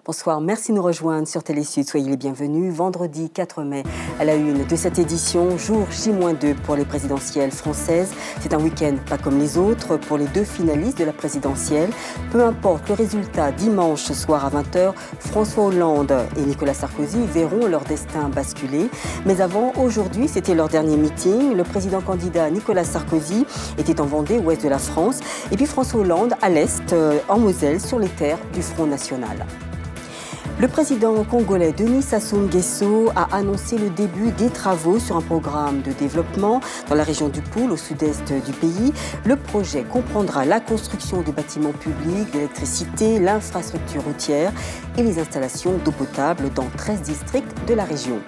Bonsoir, merci de nous rejoindre sur Télésud. Soyez les bienvenus. Vendredi 4 mai, à la une de cette édition, jour J-2 pour les présidentielles françaises. C'est un week-end pas comme les autres pour les deux finalistes de la présidentielle. Peu importe le résultat, dimanche soir à 20h, François Hollande et Nicolas Sarkozy verront leur destin basculer. Mais avant, aujourd'hui, c'était leur dernier meeting. Le président candidat Nicolas Sarkozy était en Vendée, ouest de la France. Et puis François Hollande à l'est, en Moselle, sur les terres du Front National. Le président congolais Denis Sassou Nguesso a annoncé le début des travaux sur un programme de développement dans la région du Poul, au sud-est du pays. Le projet comprendra la construction de bâtiments publics, d'électricité, l'infrastructure routière et les installations d'eau potable dans 13 districts de la région.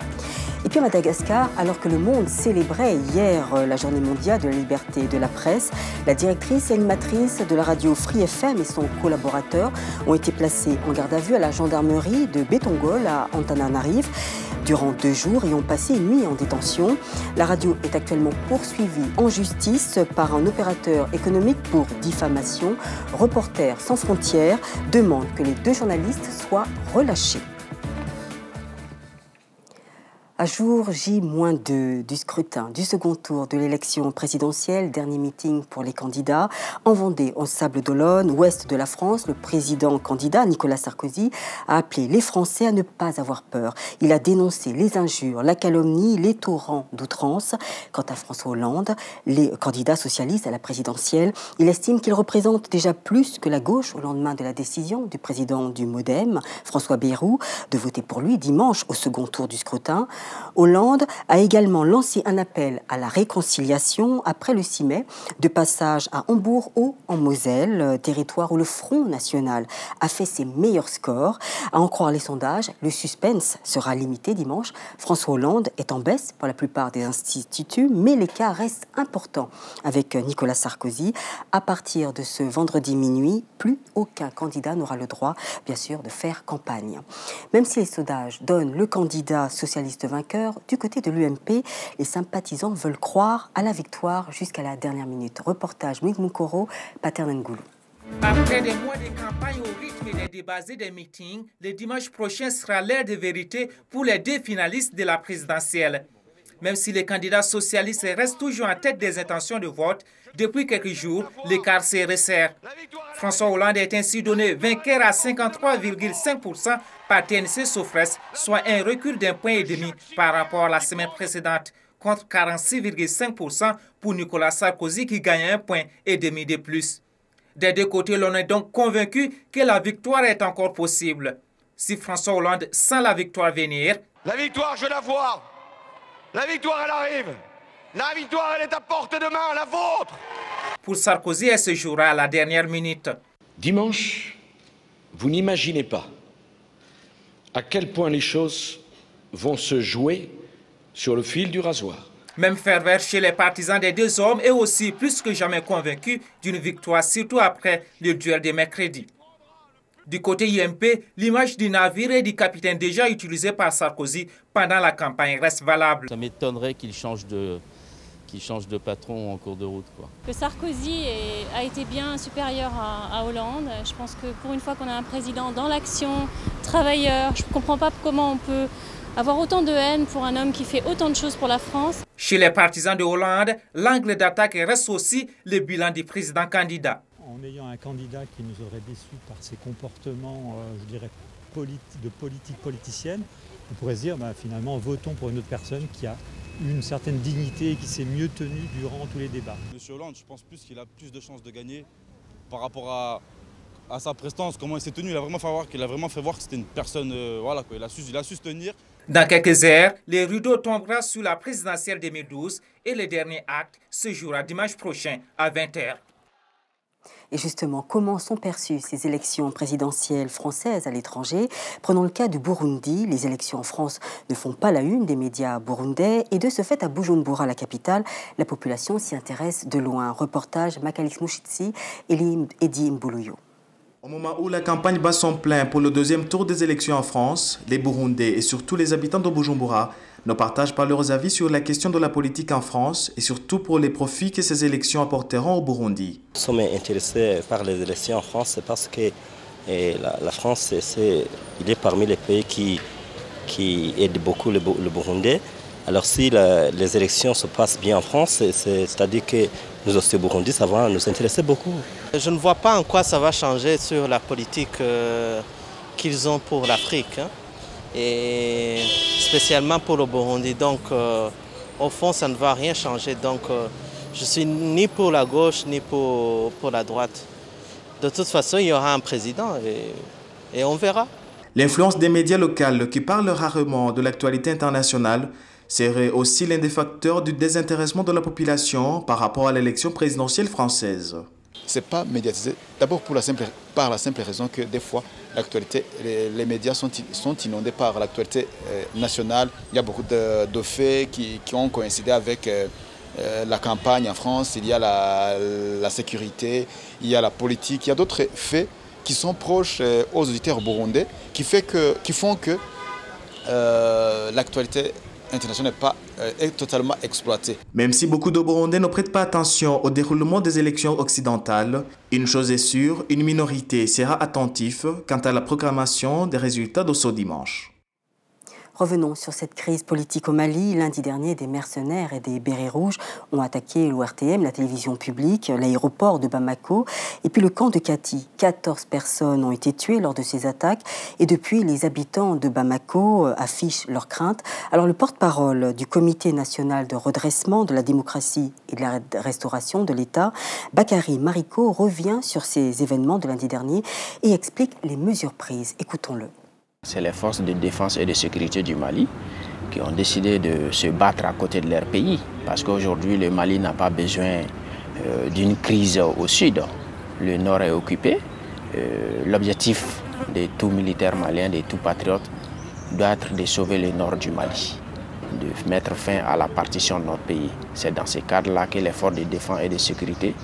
Et puis à Madagascar, alors que le monde célébrait hier la journée mondiale de la liberté de la presse, la directrice et animatrice de la radio Free FM et son collaborateur ont été placés en garde à vue à la gendarmerie de Betongol à Antananarive durant 2 jours et ont passé une nuit en détention. La radio est actuellement poursuivie en justice par un opérateur économique pour diffamation. Reporters sans frontières demande que les 2 journalistes soient relâchés. À jour J-2 du scrutin du second tour de l'élection présidentielle, dernier meeting pour les candidats. En Vendée, au Sables-d'Olonne, ouest de la France, le président candidat Nicolas Sarkozy a appelé les Français à ne pas avoir peur. Il a dénoncé les injures, la calomnie, les torrents d'outrance. Quant à François Hollande, les candidats socialistes à la présidentielle, il estime qu'il représente déjà plus que la gauche au lendemain de la décision du président du MoDem, François Bayrou, de voter pour lui dimanche au second tour du scrutin. Hollande a également lancé un appel à la réconciliation après le 6 mai, de passage à Hambourg-Haut en Moselle, territoire où le Front National a fait ses meilleurs scores. À en croire les sondages, le suspense sera limité dimanche. François Hollande est en baisse pour la plupart des instituts, mais l'écart reste important avec Nicolas Sarkozy. À partir de ce vendredi minuit, plus aucun candidat n'aura le droit, bien sûr, de faire campagne. Même si les sondages donnent le candidat socialiste vainqueur, du côté de l'UMP, les sympathisants veulent croire à la victoire jusqu'à la dernière minute. Reportage Mouig Moukoro, Paternengoulou. Après des mois de campagne au rythme des débats et des meetings, le dimanche prochain sera l'heure de vérité pour les 2 finalistes de la présidentielle. Même si les candidats socialistes restent toujours en tête des intentions de vote, depuis quelques jours, l'écart se resserre. François Hollande est ainsi donné vainqueur à 53,5% par TNC Sofres, soit un recul d'1,5 point par rapport à la semaine précédente, contre 46,5% pour Nicolas Sarkozy qui gagne 1,5 point de plus. Des 2 côtés, l'on est donc convaincu que la victoire est encore possible. Si François Hollande sent la victoire venir... La victoire, je la vois. La victoire, elle arrive. La victoire, elle est à portée de main, la vôtre. Pour Sarkozy, elle se jouera à la dernière minute. Dimanche, vous n'imaginez pas à quel point les choses vont se jouer sur le fil du rasoir. Même ferveur chez les partisans des 2 hommes et aussi plus que jamais convaincus d'une victoire, surtout après le duel de mercredi. Du côté UMP, l'image du navire et du capitaine déjà utilisé par Sarkozy pendant la campagne reste valable. Ça m'étonnerait qu'il change de patron en cours de route, quoi. Que Sarkozy a été bien supérieur à Hollande. Je pense que pour une fois qu'on a un président dans l'action, travailleur, je ne comprends pas comment on peut avoir autant de haine pour un homme qui fait autant de choses pour la France. Chez les partisans de Hollande, l'angle d'attaque reste aussi le bilan du président candidat. En ayant un candidat qui nous aurait déçus par ses comportements, je dirais, de politique politicienne, on pourrait se dire finalement votons pour une autre personne qui a une certaine dignité et qui s'est mieux tenue durant tous les débats. Monsieur Hollande, je pense plus qu'il a plus de chances de gagner par rapport à sa prestance, comment il s'est tenu. Il a vraiment fait voir que c'était une personne, voilà, quoi, il a su se tenir. Dans quelques heures, les rideaux tombera sur la présidentielle 2012 et le dernier acte se jouera dimanche prochain à 20h. Et justement, comment sont perçues ces élections présidentielles françaises à l'étranger? Prenons le cas du Burundi. Les élections en France ne font pas la une des médias burundais. Et de ce fait, à Bujumbura, la capitale, la population s'y intéresse de loin. Reportage Makalix Mouchitsi et Edi Mboulouyo. Au moment où la campagne bat son plein pour le deuxième tour des élections en France, les Burundais et surtout les habitants de Bujumbura ne partagent pas leurs avis sur la question de la politique en France et surtout pour les profits que ces élections apporteront au Burundi. Nous sommes intéressés par les élections en France parce que la France il est parmi les pays qui aident beaucoup le Burundais. Alors si les élections se passent bien en France, c'est-à-dire que nous aussi au Burundi, ça va nous intéresser beaucoup. Je ne vois pas en quoi ça va changer sur la politique qu'ils ont pour l'Afrique. Et spécialement pour le Burundi. Donc, au fond, ça ne va rien changer. Donc, je suis ni pour la gauche, ni pour la droite. De toute façon, il y aura un président et on verra. L'influence des médias locaux qui parlent rarement de l'actualité internationale serait aussi l'un des facteurs du désintéressement de la population par rapport à l'élection présidentielle française. Ce n'est pas médiatisé. D'abord par la simple raison que des fois, l'actualité, les médias sont inondés par l'actualité nationale. Il y a beaucoup de faits qui ont coïncidé avec la campagne en France. Il y a la sécurité, il y a la politique. Il y a d'autres faits qui sont proches aux auditeurs burundais qui font que l'actualité internationale est totalement exploitée. Même si beaucoup de Burundais ne prêtent pas attention au déroulement des élections occidentales, une chose est sûre, une minorité sera attentive quant à la programmation des résultats de ce dimanche. Revenons sur cette crise politique au Mali. Lundi dernier, des mercenaires et des bérets rouges ont attaqué l'ORTM, la télévision publique, l'aéroport de Bamako et puis le camp de Kati. 14 personnes ont été tuées lors de ces attaques et depuis, les habitants de Bamako affichent leurs craintes. Alors le porte-parole du Comité national de redressement de la démocratie et de la restauration de l'État, Bakary Mariko, revient sur ces événements de lundi dernier et explique les mesures prises. Écoutons-le. C'est les forces de défense et de sécurité du Mali qui ont décidé de se battre à côté de leur pays. Parce qu'aujourd'hui, le Mali n'a pas besoin d'une crise au sud. Le nord est occupé. L'objectif de tout militaire malien, de tout patriote, doit être de sauver le nord du Mali, de mettre fin à la partition de notre pays. C'est dans ce cadre-là que les forces de défense et de sécurité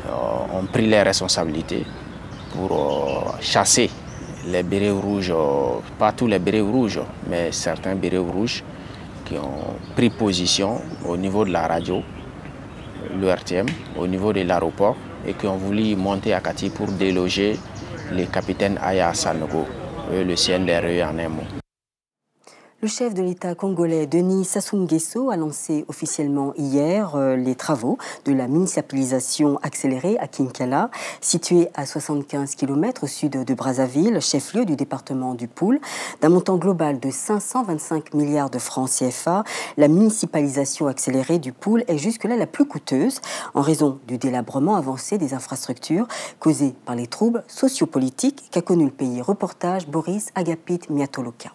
ont pris les responsabilités pour chasser les bérets rouges, pas tous les bérets rouges, mais certains bérets rouges qui ont pris position au niveau de la radio, l'ORTM, au niveau de l'aéroport et qui ont voulu monter à Kati pour déloger le capitaine Aya Sanogo, le CNRE en un mot. Le chef de l'État congolais, Denis Sassou Nguesso, a lancé officiellement hier les travaux de la municipalisation accélérée à Kinkala, située à 75 km au sud de Brazzaville, chef-lieu du département du Poul. D'un montant global de 525 milliards de francs CFA, la municipalisation accélérée du Poul est jusque-là la plus coûteuse en raison du délabrement avancé des infrastructures causées par les troubles sociopolitiques qu'a connu le pays. Reportage Boris Agapit Miatoloka.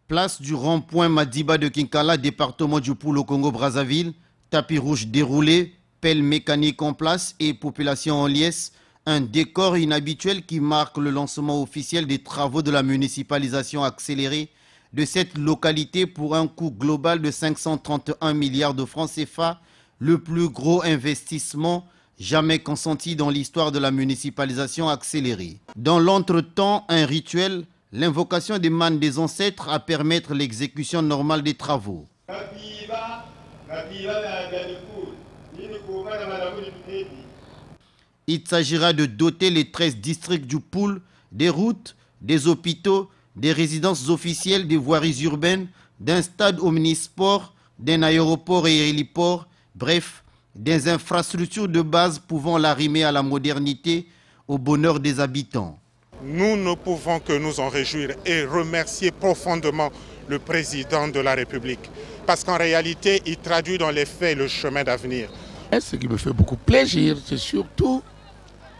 Place du rond-point Madiba de Kinkala, département du Poul au Congo-Brazzaville, tapis rouge déroulé, pelle mécanique en place et population en liesse, un décor inhabituel qui marque le lancement officiel des travaux de la municipalisation accélérée de cette localité pour un coût global de 531 milliards de francs CFA, le plus gros investissement jamais consenti dans l'histoire de la municipalisation accélérée. Dans l'entretemps, un rituel, l'invocation des mânes des ancêtres à permettre l'exécution normale des travaux. Il s'agira de doter les 13 districts du Poul des routes, des hôpitaux, des résidences officielles, des voiries urbaines, d'un stade omnisport, d'un aéroport et héliport, bref, des infrastructures de base pouvant l'arrimer à la modernité, au bonheur des habitants. Nous ne pouvons que nous en réjouir et remercier profondément le président de la République. Parce qu'en réalité, il traduit dans les faits le chemin d'avenir. Ce qui me fait beaucoup plaisir, c'est surtout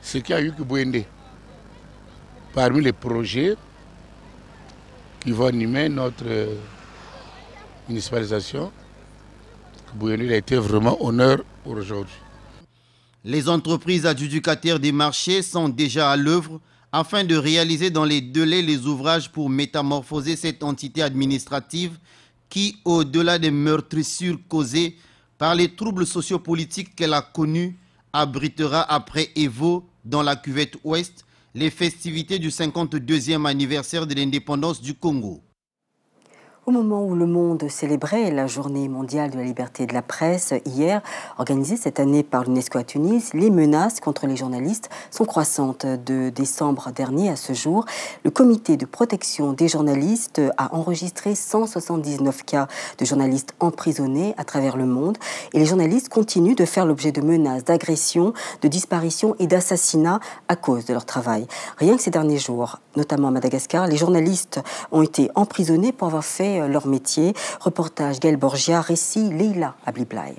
ce qu'il y a eu que Bouendé. Parmi les projets qui vont animer notre municipalisation, Bouendé a été vraiment honneur pour aujourd'hui. Les entreprises adjudicataires des marchés sont déjà à l'œuvre afin de réaliser dans les délais les ouvrages pour métamorphoser cette entité administrative qui, au-delà des meurtrissures causées par les troubles sociopolitiques qu'elle a connus, abritera après Evo, dans la cuvette ouest, les festivités du 52e anniversaire de l'indépendance du Congo. Au moment où le monde célébrait la journée mondiale de la liberté de la presse, hier, organisée cette année par l'UNESCO à Tunis, les menaces contre les journalistes sont croissantes. De décembre dernier à ce jour, le comité de protection des journalistes a enregistré 179 cas de journalistes emprisonnés à travers le monde. Et les journalistes continuent de faire l'objet de menaces, d'agressions, de disparitions et d'assassinats à cause de leur travail. Rien que ces derniers jours, notamment à Madagascar, les journalistes ont été emprisonnés pour avoir fait leur métier. Reportage Gaël Borgia, récit Leila Abliblay.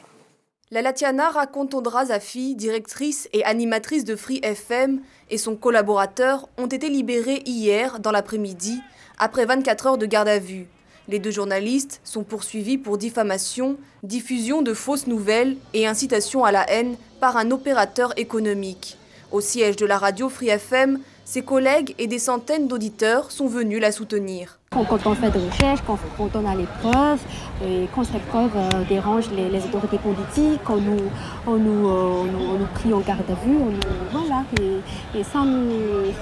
La Latiana raconte Ondra Zafi, directrice et animatrice de Free FM, et son collaborateur ont été libérés hier dans l'après-midi, après 24 heures de garde à vue. Les deux journalistes sont poursuivis pour diffamation, diffusion de fausses nouvelles et incitation à la haine par un opérateur économique. Au siège de la radio Free FM, ses collègues et des centaines d'auditeurs sont venus la soutenir. Quand on fait des recherches, quand on a les preuves, et quand ces preuves dérangent les autorités politiques, on nous prie en garde à vue, voilà, et ça me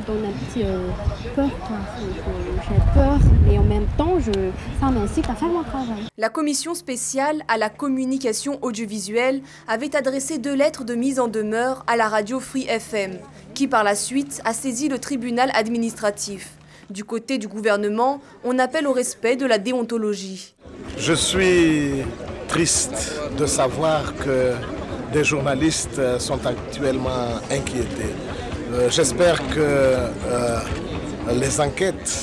donne un petit peur, j'ai peur, et en même temps, ça m'incite à faire mon travail. La commission spéciale à la communication audiovisuelle avait adressé 2 lettres de mise en demeure à la radio Free FM, qui par la suite a saisi le tribunal administratif. Du côté du gouvernement, on appelle au respect de la déontologie. Je suis triste de savoir que des journalistes sont actuellement inquiétés. J'espère que les enquêtes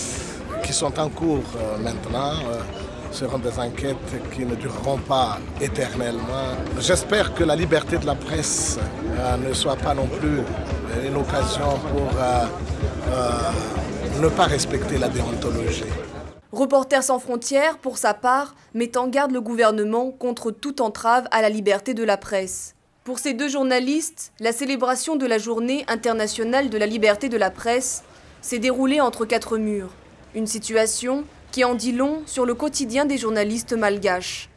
qui sont en cours maintenant seront des enquêtes qui ne dureront pas éternellement. J'espère que la liberté de la presse ne soit pas non plus une occasion pour ne pas respecter la déontologie. Reporters sans frontières, pour sa part, met en garde le gouvernement contre toute entrave à la liberté de la presse. Pour ces deux journalistes, la célébration de la Journée internationale de la liberté de la presse s'est déroulée entre 4 murs. Une situation qui en dit long sur le quotidien des journalistes malgaches.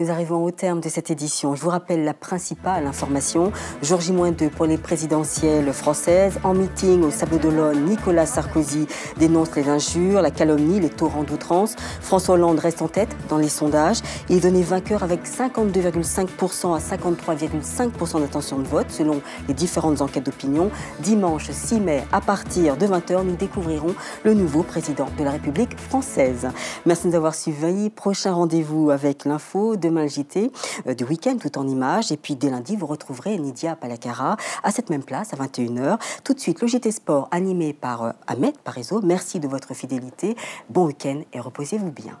Nous arrivons au terme de cette édition. Je vous rappelle la principale information. Jour J-2 pour les présidentielles françaises. En meeting au Sable d'Olonne, Nicolas Sarkozy dénonce les injures, la calomnie, les torrents d'outrance. François Hollande reste en tête dans les sondages. Il est donné vainqueur avec 52,5% à 53,5% d'intention de vote selon les différentes enquêtes d'opinion. Dimanche 6 mai, à partir de 20h, nous découvrirons le nouveau président de la République française. Merci de nous avoir suivis. Prochain rendez-vous avec l'info. Demain, le JT du week-end tout en images. Et puis, dès lundi, vous retrouverez Nidia Palakara à cette même place à 21h. Tout de suite, le JT Sport animé par Ahmed Parizeau. Merci de votre fidélité. Bon week-end et reposez-vous bien.